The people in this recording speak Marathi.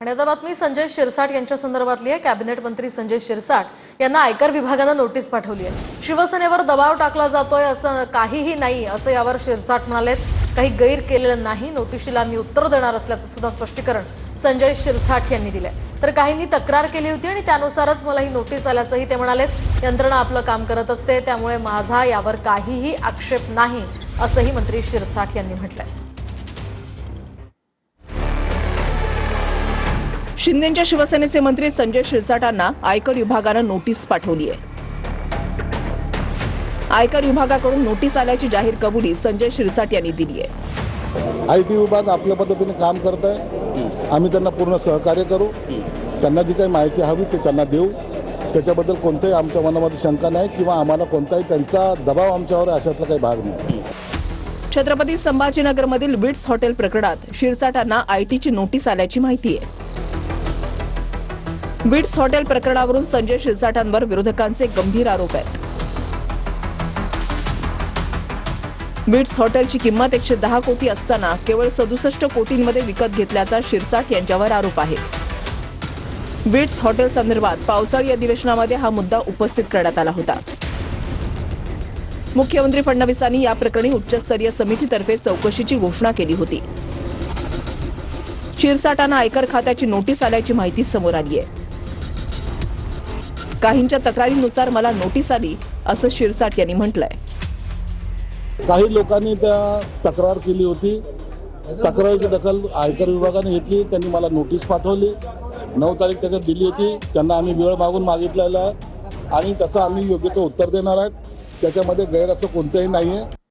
आणि आता बातमी संजय शिरसाट यांच्या संदर्भातली आहे। कॅबिनेट मंत्री संजय शिरसाट यांना आयकर विभागाने नोटीस पाठवली आहे। शिवसेनेवर दबाव टाकला जातोय असं काहीही नाही असं यावर शिरसाट म्हणाले। काही गैर केलेलं नाही, नोटीशीला मी उत्तर देणार असल्याचं सुद्धा स्पष्टीकरण संजय शिरसाट यांनी दिले। तर काहींनी तक्रार केली होती आणि त्यानुसारच मला ही नोटीस आल्याचंही ते म्हणाले। यंत्रणा आपलं काम करत असते, त्यामुळे माझा यावर काहीही आक्षेप नाही असंही मंत्री शिरसाट यांनी म्हटलंय। शिंदेच्या शिवसेनेचे मंत्री संजय शिरसाटांना आयकर विभागाने नोटीस पाठवली आहे। आयकर विभागाकडून नोटीस आल्याची जाहीर कबुली संजय शिरसाट यांनी दिली आहे। आयटी विभाग आपल्या पद्धतीने काम करत आहे। आम्ही त्यांना पूर्ण सहकार्य करू। त्यांना जी काही माहिती हवी ते त्यांना देऊ। त्याच्याबद्दल कोणतेही आमच्या मनामध्ये शंका नाही किंवा आम्हाला कोणताही त्यांचा दबाव आमच्यावर अशातला काही भाग नाही। छत्रपती संभाजीनगरमधील विट्स हॉटेल प्रकरणात शिरसाटांना आयटीची नोटीस आल्याची माहिती आहे। विट्स हॉटेल प्रकरणावरून संजय शिरसाटांवर विरोधकांचे गंभीर आरोप आहेत। विट्स हॉटेलची किंमत 110 कोटी असताना केवळ 67 कोटींमध्ये विकत घेतल्याचा शिरसाट यांच्यावर आरोप आहे। विट्स हॉटेल संदर्भात पावसाळी अधिवेशनामध्ये हा मुद्दा उपस्थित करण्यात आला होता। मुख्यमंत्री फडणवीसांनी या प्रकरणी उच्चस्तरीय समितीतर्फे चौकशीची घोषणा केली होती। शिरसाटांना आयकर खात्याची नोटीस आल्याची माहिती समोर आली आहे। काहींच्या तक्रारीनुसार मला नोटीस आली असं शिरसाट यांनी म्हटलंय। काही लोकांनी त्या तक्रार केली होती। तक्रारीची दखल आयकर विभागाने घेतली। त्यांनी मला नोटीस पाठवली। 9 तारीख त्याच्यात दिली होती। त्यांना आम्ही वेळ मागून मागितलेला आहे आणि त्याचं आम्ही योग्य ते उत्तर देणार आहेत। त्याच्यामध्ये गैर असं कोणतंही नाही आहे।